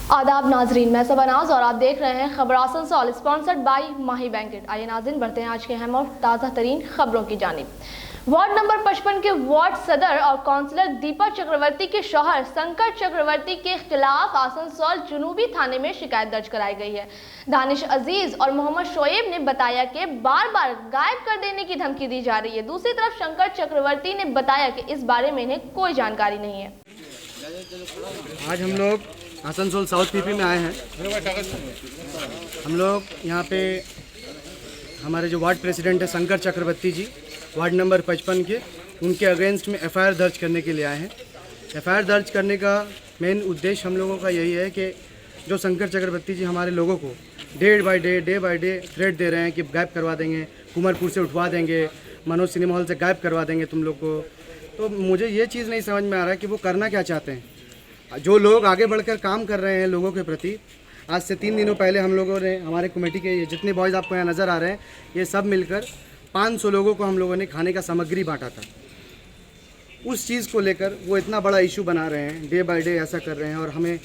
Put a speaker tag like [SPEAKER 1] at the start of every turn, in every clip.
[SPEAKER 1] आदाब नाजरीन, मैं सबनाज और आप देख रहे हैं खबर Asansol sponsored by Mahi banquet. आइए नाजरीन, बढ़ते हैं आज के अहम और ताज़ा तरीन खबरों की जानिब। वार्ड नंबर 55 के वार्ड सदर और काउंसलर दीपा चक्रवर्ती के शौहर शंकर चक्रवर्ती के खिलाफ आसनसोल जुनूबी थाने में शिकायत दर्ज कराई गई है। दानिश अजीज और मोहम्मद शोएब ने बताया कि बार बार गायब कर देने की धमकी दी जा रही है। दूसरी तरफ शंकर चक्रवर्ती ने बताया कि इस बारे में इन्हें कोई जानकारी नहीं है।
[SPEAKER 2] आज हम लोग आसनसोल साउथ पीपी में आए हैं। हम लोग यहाँ पे हमारे जो वार्ड प्रेसिडेंट है शंकर चक्रवर्ती जी, वार्ड नंबर 55 के, उनके अगेंस्ट में एफआईआर दर्ज करने के लिए आए हैं। एफआईआर दर्ज करने का मेन उद्देश्य हम लोगों का यही है कि जो शंकर चक्रवर्ती जी हमारे लोगों को डे बाय डे थ्रेट दे रहे हैं कि गायब करवा देंगे, कुमारपुर से उठवा देंगे, मनोज सिनेमा हॉल से गायब करवा देंगे तुम लोग को। तो मुझे ये चीज़ नहीं समझ में आ रहा कि वो करना क्या चाहते हैं। जो लोग आगे बढ़कर काम कर रहे हैं लोगों के प्रति, आज से 3 दिनों पहले हम लोगों ने, हमारे कमेटी के ये जितने बॉयज़ आपको यहाँ नज़र आ रहे हैं, ये सब मिलकर 500 लोगों को हम लोगों ने खाने का सामग्री बांटा था। उस चीज़ को लेकर वो इतना बड़ा इशू बना रहे हैं, डे बाय डे ऐसा कर रहे हैं और हमें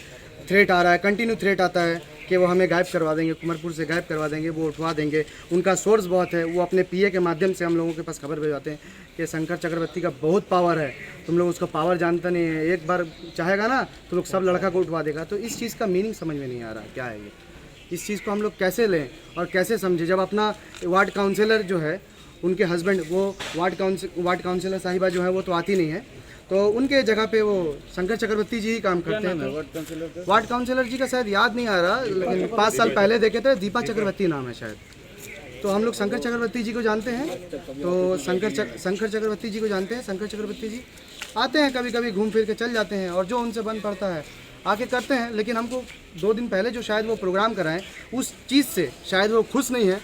[SPEAKER 2] थ्रेट आ रहा है, कंटिन्यू थ्रेट आता है कि वो हमें गायब करवा देंगे, कुमारपुर से गायब करवा देंगे, वो उठवा देंगे। उनका सोर्स बहुत है, वो अपने पीए के माध्यम से हम लोगों के पास खबर भेजवाते हैं कि शंकर चक्रवर्ती का बहुत पावर है, तुम लोग उसका पावर जानता नहीं है, एक बार चाहेगा ना तो लोग सब लड़का को उठवा देगा। तो इस चीज़ का मीनिंग समझ में नहीं आ रहा क्या है ये, इस चीज़ को हम लोग कैसे लें और कैसे समझें। जब अपना वार्ड काउंसिलर जो है, उनके हस्बैंड, वो वार्ड काउंसिलर साहिबा जो है वो तो आती नहीं है, तो उनके जगह पे वो शंकर चक्रवर्ती जी ही काम करते हैं। वार्ड काउंसिलर जी का शायद याद नहीं आ रहा, लेकिन 5 साल पहले देखे थे, दीपा चक्रवर्ती नाम है शायद। तो हम लोग शंकर चक्रवर्ती जी को जानते हैं, तो शंकर चक्रवर्ती जी को जानते हैं। शंकर चक्रवर्ती जी आते हैं, कभी कभी घूम फिर के चल जाते हैं और जो उनसे बन पड़ता है आके करते हैं। लेकिन हमको 2 दिन पहले जो शायद वो प्रोग्राम कराएं, उस चीज़ से शायद वो खुश नहीं है,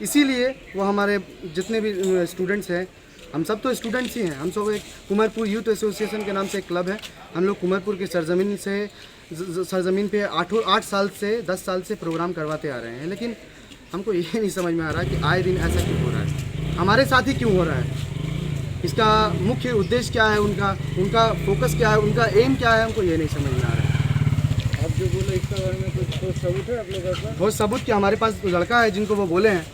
[SPEAKER 2] इसीलिए वो हमारे जितने भी स्टूडेंट्स हैं, हम सब तो स्टूडेंट्स ही हैं, हम सब एक कुमारपुर यूथ एसोसिएशन के नाम से एक क्लब है। हम लोग कुमारपुर के सरजमीन पे 8 साल से 10 साल से प्रोग्राम करवाते आ रहे हैं। लेकिन हमको ये नहीं समझ में आ रहा कि आए दिन ऐसा क्यों हो रहा है, हमारे साथ ही क्यों हो रहा है, इसका मुख्य उद्देश्य क्या है, उनका फोकस क्या है, उनका एम क्या है, हमको ये नहीं समझ में आ रहा है।
[SPEAKER 3] आप जो बोले इसका बारे में कुछ ठोस सबूत है आप लोगों के पास?
[SPEAKER 2] ठोस सबूत क्या, हमारे पास लड़का है जिनको वो बोले हैं,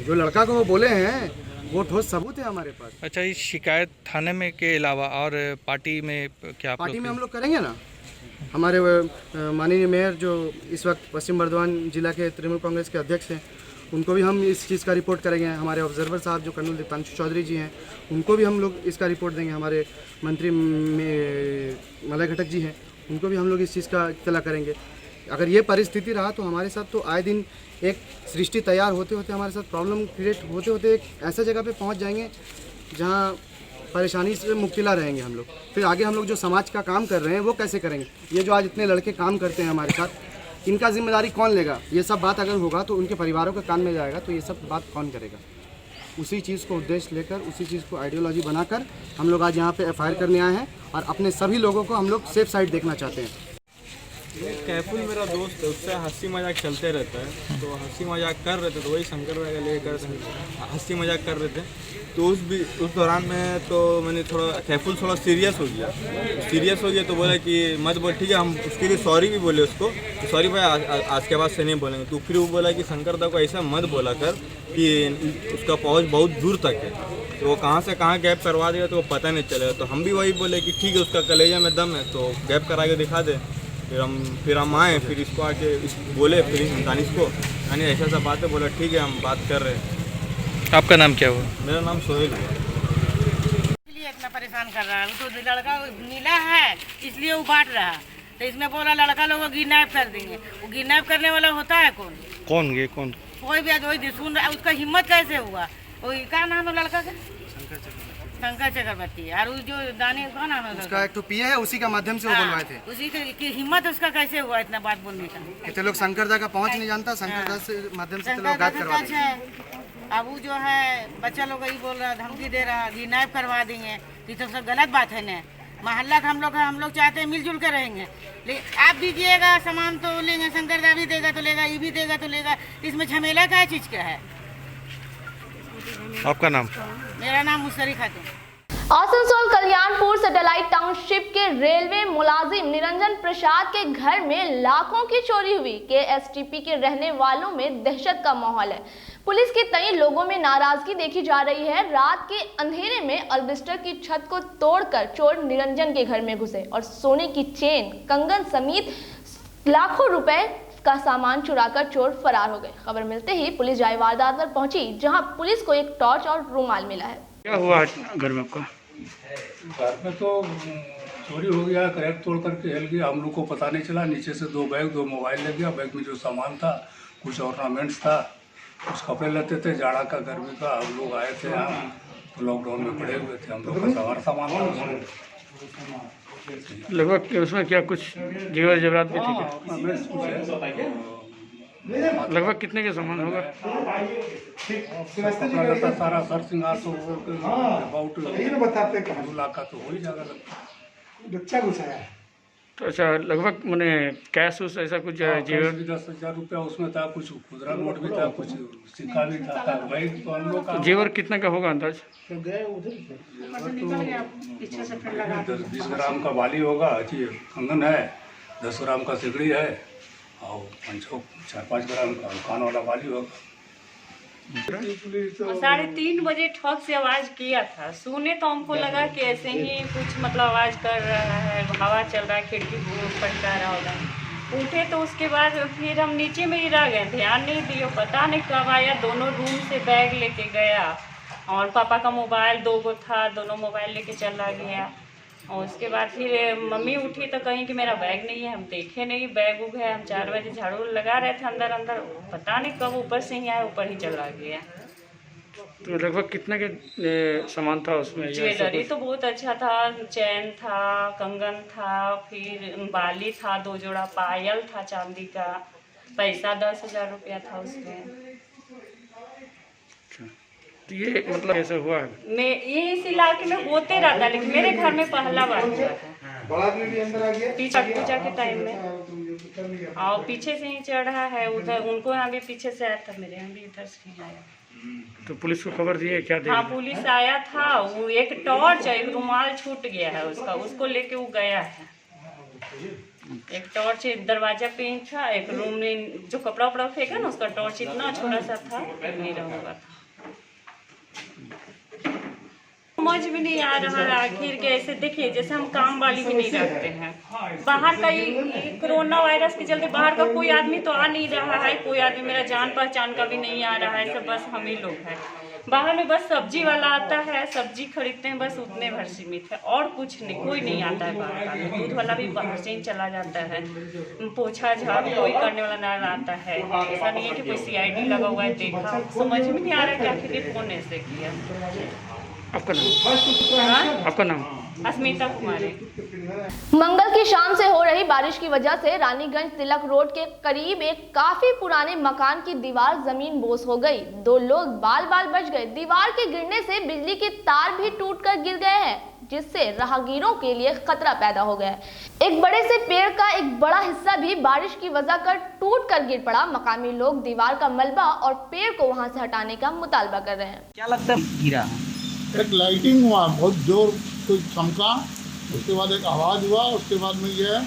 [SPEAKER 2] जो लड़का को वो बोले हैं वो ठोस सबूत है हमारे पास।
[SPEAKER 4] अच्छा, इस शिकायत थाने में के अलावा और पार्टी में क्या?
[SPEAKER 2] पार्टी में हम लोग करेंगे ना। हमारे माननीय मेयर जो इस वक्त पश्चिम बर्धमान जिला के तृणमूल कांग्रेस के अध्यक्ष हैं, उनको भी हम इस चीज़ का रिपोर्ट करेंगे। हमारे ऑब्जर्वर साहब जो कर्नल दीपांशु चौधरी जी हैं, उनको भी हम लोग इसका रिपोर्ट देंगे। हमारे मंत्री मलय घटक जी हैं, उनको भी हम लोग इस चीज़ का इत्तला करेंगे। अगर ये परिस्थिति रहा तो हमारे साथ तो आए दिन एक सृष्टि तैयार होते होते, हमारे साथ प्रॉब्लम क्रिएट होते होते एक ऐसे जगह पे पहुंच जाएंगे जहां परेशानी से मुक्तिला रहेंगे हम लोग। फिर आगे हम लोग जो समाज का काम कर रहे हैं वो कैसे करेंगे? ये जो आज इतने लड़के काम करते हैं हमारे साथ, इनका जिम्मेदारी कौन लेगा? ये सब बात अगर होगा तो उनके परिवारों के कान में जाएगा, तो ये सब बात कौन करेगा? उसी चीज़ को उद्देश्य लेकर, उसी चीज़ को आइडियोलॉजी बनाकर हम लोग आज यहाँ पे एफआईआर करने आए हैं और अपने सभी लोगों को हम लोग सेफ साइड देखना चाहते हैं।
[SPEAKER 3] कैफुल मेरा दोस्त है, उससे हंसी मजाक चलते रहता है, तो हंसी मजाक कर रहे थे, तो वही शंकर भाई लेकर हंसी मजाक कर रहे थे। तो उस दौरान में तो मैंने कैफुल थोड़ा सीरियस हो गया, तो बोला कि मत बोल, ठीक है, हम उसके लिए सॉरी भी बोले उसको, तो सॉरी भाई आज के बाद से नहीं बोलेंगे। तो फिर वो बोला कि शंकर दा को ऐसा मत बोला कर कि उसका पहुँच बहुत दूर तक है, तो वो कहाँ से कहाँ गैप करवा देगा तो वो पता नहीं चलेगा। तो हम भी वही बोले कि ठीक है, उसका कलेजा में दम है तो गैप करा के दिखा दे। फिर हम आए, फिर इसको आके बोले, फिर दानिश को यानी ऐसा बात है, बोला ठीक है हम बात कर रहे हैं।
[SPEAKER 4] आपका नाम क्या हुआ?
[SPEAKER 3] मेरा नाम सोहेल है।
[SPEAKER 5] इसलिए इतना परेशान कर रहा है, वो तो लड़का मिला है इसलिए वो बांट रहा है। तो इसमें बोला लड़का लोगों को किडनैप कर देंगे, वो किडनैप करने वाला होता है कौन?
[SPEAKER 4] कौन?
[SPEAKER 5] कोई भी वही सुन रहा है, उसका हिम्मत कैसे हुआ? वही क्या नाम है लड़का का? शंकर चक्रवर्ती। और वो जो दाने का नाम है
[SPEAKER 2] उसका एक तो पीए है, उसी का माध्यम से वो बुलवाए थे।
[SPEAKER 5] उसी की हिम्मत उसका कैसे हुआ इतना बात बोलने का?
[SPEAKER 2] कितने लोग शंकर दा का पहुंच नहीं जानता, शंकर दा से माध्यम से लोग गायब करवाते हैं।
[SPEAKER 5] अब वो जो है बच्चा लोग यही बोल रहा है, धमकी दे रहा है, किडनैप करवा देंगे। ये तो सब गलत बात है ना। मोहल्ला का हम लोग चाहते हैं मिलजुल कर रहेंगे, लेकिन आप दीजिएगा सामान तो लेंगे, शंकर दा भी देगा तो लेगा, ये भी देगा तो लेगा, इसमें झमेला क्या चीज़ का है?
[SPEAKER 4] आपका नाम?
[SPEAKER 5] मेरा नाम मुसरी खातून।
[SPEAKER 1] आसनसोल कल्याणपुर सैटेलाइट टाउनशिप के रेलवे मुलाजिम निरंजन प्रसाद के घर में लाखों की चोरी हुई। KSTP के रहने वालों में दहशत का माहौल है। पुलिस के तय लोगों में नाराजगी देखी जा रही है। रात के अंधेरे में अल्बेस्टर की छत को तोड़कर चोर निरंजन के घर में घुसे और सोने की चेन, कंगन समेत लाखों रुपए का सामान चुराकर चोर फरार हो गए। खबर मिलते ही पुलिस जाए वारदात पर पहुंची, जहां पुलिस को एक टॉर्च और रुमाल मिला है।
[SPEAKER 4] क्या हुआ घर में आपका?
[SPEAKER 6] घर में तो चोरी हो गया, क्रैक तोड़ करके हिल गया। हम लोग को पता नहीं चला। नीचे से 2 बैग 2 मोबाइल ले गया। बैग में जो सामान था, कुछ ऑर्नामेंट्स था, कुछ कपड़े लेते थे, जाड़ा का गर्मी का। हम लोग आए थे यहाँ तो लॉकडाउन में पड़े हुए थे। हम लोग का सारा सामान था उसमें।
[SPEAKER 4] लगभग उसमें क्या कुछ जेवर जेवरात भी थे क्या?
[SPEAKER 6] ऑर्नामेंट्स कुछ है।
[SPEAKER 4] लगभग कितने के सामान होगा?
[SPEAKER 6] सारा सर सिंगार तो अबाउट 2 लाख का तो हो ही जाएगा।
[SPEAKER 7] बच्चा घुसा है
[SPEAKER 4] तो अच्छा, लगभग मैंने कैश उस ऐसा कुछ जेवर?
[SPEAKER 6] 10,000 रुपया उसमें था, कुछ खुदरा नोट भी था, कुछ सिक्का भी था। भाई तो हम लोग का
[SPEAKER 4] जेवर कितना का होगा अंदाज?
[SPEAKER 6] 10-20 ग्राम का बाली होगा, कंगन है, 10 ग्राम का सिकड़ी है और 4-5 ग्राम का कान वाला बाली होगा।
[SPEAKER 8] 3:30 बजे ठोक से आवाज़ किया था। सुने तो हमको लगा कि ऐसे ही कुछ मतलब आवाज़ कर रहा है, हवा चल रहा है, खिड़की फटका रहा होगा। उठे तो उसके बाद फिर हम नीचे में ही रह गए, ध्यान नहीं दिए। पता नहीं कब आया, दोनों रूम से बैग लेके गया और पापा का मोबाइल 2 गो था, दोनों मोबाइल लेके चला गया। और उसके बाद फिर मम्मी उठी तो कहीं कि मेरा बैग नहीं है। हम देखे नहीं, बैग उग है। हम 4 बजे झाड़ू लगा रहे थे अंदर, पता नहीं कब ऊपर से ही आया, ऊपर ही चला गया।
[SPEAKER 4] तो लगभग कितने के सामान था उसमें?
[SPEAKER 8] ज्वेलरी तो बहुत अच्छा था, चैन था, कंगन था, फिर बाली था, 2 जोड़ा पायल था चांदी का, पैसा 10,000 रुपया था उसमें।
[SPEAKER 4] तो ये मतलब कैसे हुआ है?
[SPEAKER 8] मैं ये इस इलाके में होते रहता है, लेकिन मेरे घर में पहला बार हुआ था। पीछे पूजा के टाइम में और पीछे से ही चढ़ा है उधर। उनको यहाँ भी पीछे से आया था, मेरे यहाँ भी इधर से ही आया।
[SPEAKER 4] तो पुलिस को खबर दी है क्या?
[SPEAKER 8] हाँ, पुलिस आया था। वो एक टॉर्च, एक रुमाल छूट गया है उसका, उसको लेके वो गया है। एक टॉर्च दरवाजा पे ही था, एक रूम में जो कपड़ा उपड़ा फेंका ना, उसका टॉर्च इतना छोटा सा था, मेरा होगा था। समझ में नहीं आ रहा है आखिर कैसे। देखिए, जैसे हम काम वाली भी नहीं रखते हैं, बाहर का कोरोना वायरस के चलते बाहर का कोई आदमी तो आ नहीं रहा है। कोई आदमी मेरा जान पहचान का भी नहीं आ रहा है। सब बस हम ही लोग हैं बाहर में। बस सब्जी वाला आता है, सब्जी खरीदते हैं, बस उतने भर सीमित है और कुछ नहीं। कोई नहीं आता है बाहर का। दूध वाला भी बाहर से ही चला जाता है। पोछा झाड़ू कोई करने वाला नहीं आता है। ऐसा नहीं है कि कोई CID लगा हुआ है देखा। समझ में नहीं आ रहा कि आखिर कौन ऐसे किया।
[SPEAKER 4] आपका नाम? आपका नाम?
[SPEAKER 8] अस्मिता कुमारी।
[SPEAKER 1] मंगल की शाम से हो रही बारिश की वजह से रानीगंज तिलक रोड के करीब एक काफी पुराने मकान की दीवार जमीन बोस हो गई। 2 लोग बाल बाल बच गए। दीवार के गिरने से बिजली के तार भी टूटकर गिर गए हैं, जिससे राहगीरों के लिए खतरा पैदा हो गया है। एक बड़े से पेड़ का एक बड़ा हिस्सा भी बारिश की वजह कर टूट कर गिर पड़ा। मकामी लोग दीवार का मलबा और पेड़ को वहां से हटाने का मुतालबा कर रहे हैं।
[SPEAKER 9] क्या लगता है गिरा?
[SPEAKER 7] एक लाइटिंग हुआ, बहुत जोर कोई चमका, उसके बाद एक आवाज़ हुआ, उसके बाद में ये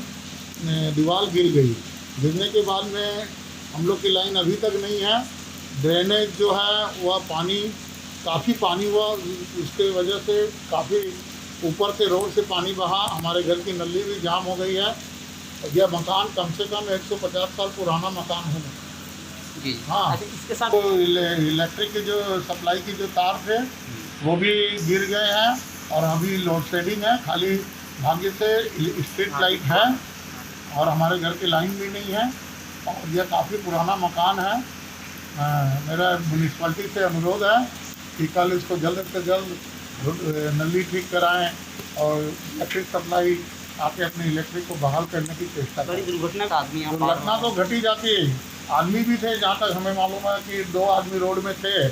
[SPEAKER 7] दीवार गिर गई। गिरने के बाद में हम लोग की लाइन अभी तक नहीं है। ड्रेनेज जो है वह पानी, काफ़ी पानी हुआ, उसके वजह से काफ़ी ऊपर से रोड से पानी बहा। हमारे घर की नली भी जाम हो गई है। यह मकान कम से कम 150 साल पुराना मकान है जी। हाँ,
[SPEAKER 9] इसके साथ
[SPEAKER 7] तो इलेक्ट्रिक के जो सप्लाई की जो तार थे वो भी गिर गए हैं और अभी लोड शेडिंग है। खाली भाग्य से स्ट्रीट लाइट है और हमारे घर की लाइन भी नहीं है। और यह काफ़ी पुराना मकान है। मेरा म्यूनिसिपैलिटी से अनुरोध है कि कल इसको जल्द से जल्द नली ठीक कराएं और इलेक्ट्रिक सप्लाई आके अपने इलेक्ट्रिक को बहाल करने की चेष्टा करें।
[SPEAKER 9] दुर्घटना का आदमी
[SPEAKER 7] दुर्घटना तो घटी जाती है। आदमी भी थे, जहाँ तक हमें मालूम है कि 2 आदमी रोड में थे,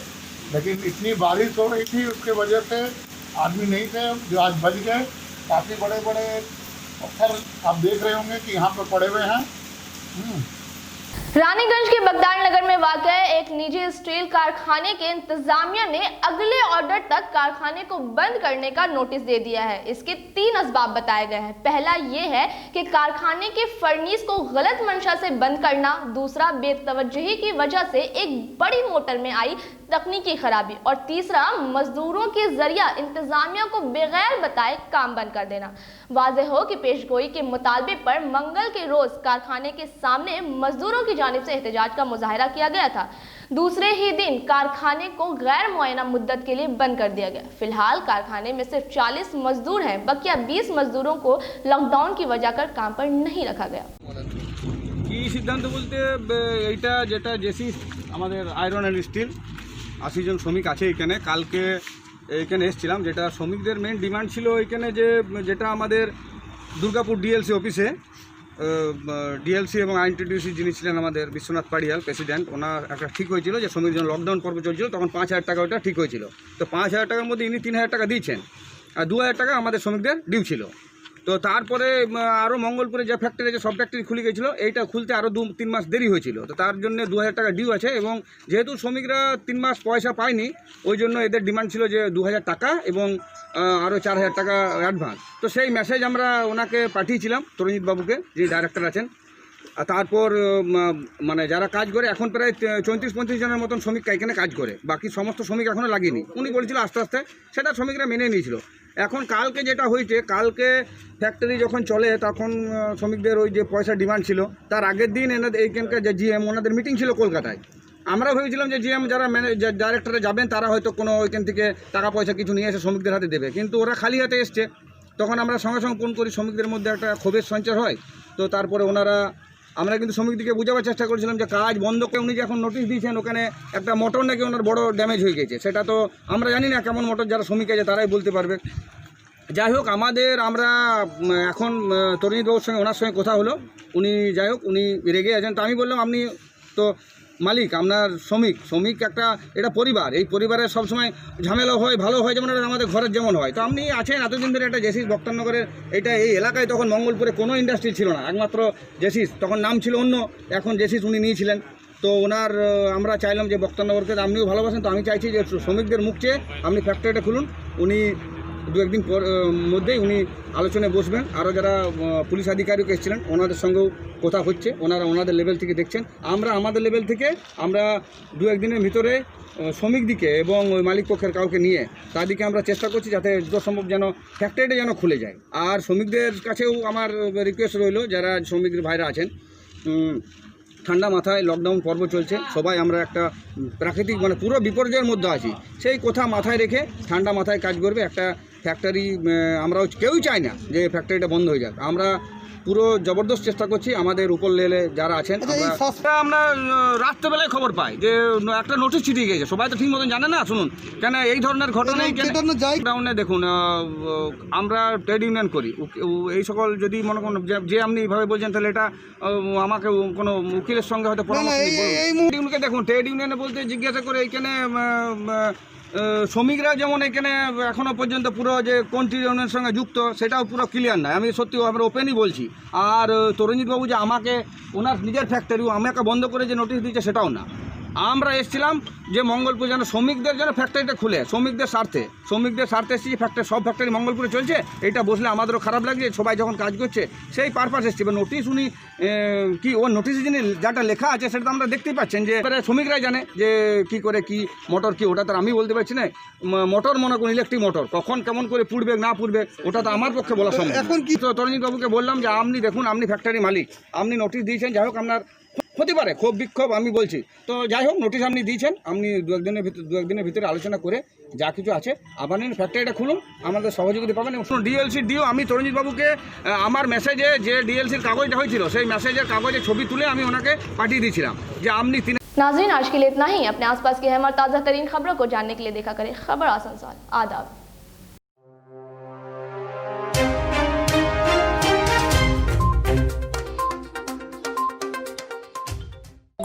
[SPEAKER 7] लेकिन इतनी बारिश हो रही थी उसके वजह से आदमी नहीं थे जो आज बच गए। काफ़ी बड़े बड़े पत्थर आप देख रहे होंगे कि यहाँ पर पड़े हुए हैं।
[SPEAKER 1] रानीगंज के बगदार नगर में वाक़ एक निजी स्टील कारखाने के इंतजामिया ने अगले ऑर्डर तक कारखाने को बंद करने का नोटिस दे दिया है। इसके 3 असबाब बताए गए हैं। पहला ये है कि कारखाने के फर्नीस को गलत मंशा से बंद करना, दूसरा बेतवज्जही की वजह से एक बड़ी मोटर में आई तकनीकी खराबी, और तीसरा मजदूरों के जरिया इंतजामिया को बगैर बताए काम बंद कर देना। वाज़ेह हो कि पेशगोई के मुतालबे पर मंगल के रोज कारखाने के सामने मजदूरों की जानिब से एहतजाज का मुजाहरा किया गया था। दूसरे ही दिन कारखाने को गैर मुअय्यना मुद्दत के लिए बंद कर दिया गया। फिलहाल कारखाने में सिर्फ 40 मजदूर हैं, बकिया 20 मजदूरों को लॉकडाउन की वजह कर काम पर नहीं रखा गया।
[SPEAKER 10] কি সিদ্ধান্ত বলতে এইটা যেটা জেসি আমাদের আয়রন অ্যান্ড স্টিল 80 জন শ্রমিক আছে এখানে। কালকে এখানে এসেছিলাম, যেটা শ্রমিকদের মেন ডিমান্ড ছিল এখানে যে যেটা আমাদের দুর্গাপুর ডিএলসি অফিসে ডিএলসি এবং আইনটিডিউসি যিনি ছিলেন আমাদের বিশ্বনাথ পাড়িয়াল প্রেসিডেন্ট, ওনার একটা ঠিক হয়েছিল যে শ্রমিক যখন লকডাউন পর্ব চলছিল তখন 5000 টাকা ওটা ঠিক হয়েছিল। তো 5000 টাকার মধ্যে ইনি 3000 টাকা দিয়েছেন আর 2000 টাকা আমাদের শ্রমিকদের ডিউ ছিল। তো তারপরে আরও মঙ্গলপুরে যে ফ্যাক্টরি আছে সব ফ্যাক্টরি খুলে গেছিলো, এইটা খুলতে আরও 2-3 মাস দেরি হয়েছিল। তো তার জন্য 2000 টাকা ডিউ আছে, এবং যেহেতু শ্রমিকরা 3 মাস পয়সা পায়নি ওই জন্য এদের ডিমান্ড ছিল যে 2000 টাকা এবং আরও 4000 টাকা অ্যাডভান্স। তো সেই মেসেজ আমরা ওনাকে পাঠিয়েছিলাম, তরুণজিৎ বাবুকে, যে ডাইরেক্টর আছেন। আর তারপর মানে যারা কাজ করে এখন প্রায় 34-35 জনের মতন শ্রমিক এখানে কাজ করে, বাকি সমস্ত শ্রমিক এখনও লাগেনি। উনি বলেছিল আস্তে আস্তে, সেটা শ্রমিকরা মেনে নিয়েছিল। এখন কালকে যেটা হয়েছে, কালকে ফ্যাক্টরি যখন চলে তখন শ্রমিকদের ওই যে পয়সা ডিমান্ড ছিল, তার আগের দিন এনাদের এইখানকার যে জিএম ওনাদের মিটিং ছিল কলকাতায়। আমরা ভেবেছিলাম যে জিএম যারা ডাইরেক্টরে যাবেন তারা হয়তো কোনো ওইখান থেকে টাকা পয়সা কিছু নিয়ে এসে শ্রমিকদের হাতে দেবে, কিন্তু ওরা খালি হাতে এসছে। তখন আমরা সঙ্গে সঙ্গে ফোন করি, শ্রমিকদের মধ্যে একটা ক্ষোভের সঞ্চার হয়। তো তারপরে আমরা কিন্তু শ্রমিকদিকে বোঝাবার চেষ্টা করেছিলাম যে কাজ বন্ধ করে উনি যে এখন নোটিশ দিয়েছেন, ওখানে একটা মোটর নাকি ওনার বড় ড্যামেজ হয়ে গেছে। সেটা তো আমরা জানি না কেমন মোটর, যারা শ্রমিক আছে তারাই বলতে পারবে। যাই হোক, আমরা এখন তরুণীত বাবুর সঙ্গে ওনার সঙ্গে কথা হলো, উনি যাই হোক উনি রেগে আছেন। তো আমি বললাম আপনি তো মালিক, আপনার শ্রমিক একটা এটা পরিবার, এই পরিবারের সবসময় ঝামেলা হয়, ভালো হয়, যেমন আমাদের ঘরের যেমন হয়। তো আপনি আছেন এতদিন ধরে, একটা জেসিস বক্তারনগরের এটা এই এলাকায় তখন মঙ্গলপুরে কোনো ইন্ডাস্ট্রি ছিল না, একমাত্র জেসিস, তখন নাম ছিল অন্য, এখন জেসিস উনি নিয়েছিলেন। তো ওনার আমরা চাইলাম যে বক্তারনগরকে আপনিও ভালোবাসেন, তো আমি চাইছি যে শ্রমিকদের মুখ চেয়ে আপনি ফ্যাক্টরিটা খুলুন। উনি 2-1 দিন মধ্যেই উনি আলোচনায় বসবেন। আরও যারা পুলিশ আধিকারিক এসেছিলেন ওনাদের সঙ্গেও কথা হচ্ছে, ওনাদের লেভেল থেকে দেখছেন। আমরা আমাদের লেভেল থেকে আমরা 2-1 দিনের ভিতরে শ্রমিক দিকে এবং ওই মালিক পক্ষের কাউকে নিয়ে তাদেরকে আমরা চেষ্টা করছি যাতে যত সম্ভব যেন ফ্যাক্টরিটা যেন খুলে যায়। আর শ্রমিকদের কাছেও আমার রিকোয়েস্ট রইল, যারা শ্রমিকদের ভাইরা আছেন, ঠান্ডা মাথায় লকডাউন পর্ব চলছে, সবাই আমরা একটা প্রাকৃতিক মানে পুরো বিপর্যয়ের মধ্যে আছি, সেই কথা মাথায় রেখে ঠান্ডা মাথায় কাজ করবে। একটা ফ্যাক্টরি আমরাও কেউই চাই না যে ফ্যাক্টরিটা বন্ধ হয়ে যাক। আমরা পুরো জবরদস্ত চেষ্টা করছি, আমাদের উপর লেভেলে যারা আছেন। আমরা রাত্রেবেলায় খবর পাই যে একটা নোটিশ ছিটিয়ে গেছে, সবাই তো ঠিক মতন জানে না। শুনুন, কেন এই ধরনের ঘটনায় লকডাউনে দেখুন আমরা ট্রেড ইউনিয়ন করি, এই সকল যদি মনে করুন যে আপনি এইভাবে বলছেন তাহলে এটা আমাকে কোনো উকিলের সঙ্গে হয়তো পরামর্শ দেখুন। ট্রেড ইউনিয়নে বলতে জিজ্ঞাসা করে এইখানে শ্রমিকরা যেমন এখানে এখনও পর্যন্ত পুরো যে কোন ইউনিয়নের সঙ্গে যুক্ত সেটাও পুরো ক্লিয়ার নয়। আমি সত্যি আমরা ওপেনই বলছি। আর তরুণজিৎবাবু যে আমাকে ওনার নিজের ফ্যাক্টরি আমাকে বন্ধ করে যে নোটিশ দিয়েছে সেটাও না। আমরা এসেছিলাম যে মঙ্গলপুর যেন শ্রমিকদের যেন ফ্যাক্টরিটা খুলে, শ্রমিকদের স্বার্থে এসেছি। সব ফ্যাক্টরি মঙ্গলপুরে চলছে, এটা বসলে আমাদেরও খারাপ লাগছে, সবাই যখন কাজ করছে সেই পারপাস এসছে। এবার নোটিশ উনি কি ওর নোটিশে যিনি যাটা লেখা আছে সেটা তো আমরা দেখতেই পাচ্ছেন যে শ্রমিকরাই জানে যে কি করে কি মোটর কি, ওটা তো আমি বলতে পারছি না। মোটর মনে করুন ইলেকট্রিক মোটর, কখন কেমন করে পুড়বে না পুড়বে ওটা তো আমার পক্ষে বলা সম্ভব। এখন কি তরুণজিৎ বাবুকে বললাম যে আপনি দেখুন, আপনি ফ্যাক্টরি মালিক, আপনি নোটিশ দিয়েছেন, যাই হোক আপনার হতে পারে ক্ষোভ বিক্ষোভ, আমি বলছি। তো যাই হোক নোটিশ আপনি দিয়েছেন, আপনি 2-1 দিনের ভিতরে আলোচনা করে যা কিছু আছে আবার ফ্যাক্টরিটা খুলুন, আমাদের সহযোগিতা পাবেন। এবং ডিএলসি দিও আমি তরুণজিৎ বাবুকে আমার মেসেজে যে ডিএলসির কাগজটা হয়েছিল সেই মেসেজের কাগজে ছবি তুলে আমি ওনাকে পাঠিয়ে দিয়েছিলাম যে আপনি।
[SPEAKER 1] नाज़रीन, आज के लिए इतना ही। अपने आसपास की अहम और ताज़ा तरीन खबरों को जानने के लिए देखा करें खबर आसनसोल। आदाब।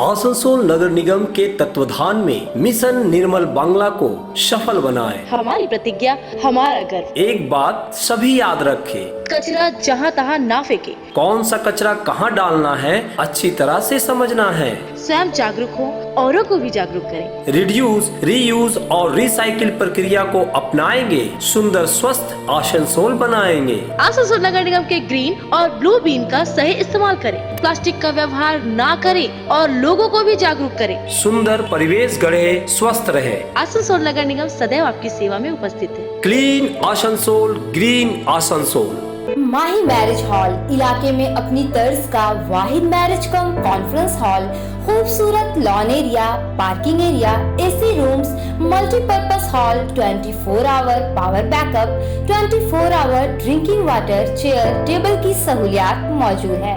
[SPEAKER 11] आसनसोल नगर निगम के तत्वाधान में मिशन निर्मल बांग्ला को सफल बनाएं।
[SPEAKER 12] हमारी प्रतिज्ञा, हमारा गर्व।
[SPEAKER 11] एक बात सभी याद रखें,
[SPEAKER 12] कचरा जहाँ तहाँ ना फेंके।
[SPEAKER 11] कौन सा कचरा कहाँ डालना है अच्छी तरह से समझना है।
[SPEAKER 12] स्वयं जागरूक हो, औरों को भी जागरूक करें।
[SPEAKER 11] रिड्यूस, रीयूज और रिसाइकिल प्रक्रिया को अपनाएंगे, सुंदर स्वस्थ आसनसोल बनाएंगे।
[SPEAKER 12] आसनसोल नगर निगम के ग्रीन और ब्लू बीन का सही इस्तेमाल करें, प्लास्टिक का व्यवहार ना करें और लोगों को भी जागरूक करें।
[SPEAKER 11] सुंदर परिवेश गढ़े, स्वस्थ रहे।
[SPEAKER 12] आसनसोल नगर निगम सदैव आपकी सेवा में उपस्थित है।
[SPEAKER 11] Clean Asansol, green Asansol.
[SPEAKER 13] Mahi marriage hall इलाके में अपनी तर्ज का वाहिद मैरिज कम कॉन्फ्रेंस हॉल, खूबसूरत lawn area, parking area, AC rooms, multipurpose hall, 24 hour power backup, 24 hour drinking water, chair table की सहूलियात मौजूद है।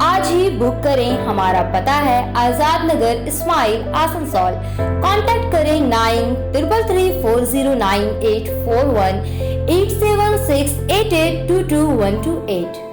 [SPEAKER 13] आज ही बुक करें। हमारा पता है आजाद नगर, इस्माइल, आसनसोल। कांटेक्ट करें 9334098841 87688222128।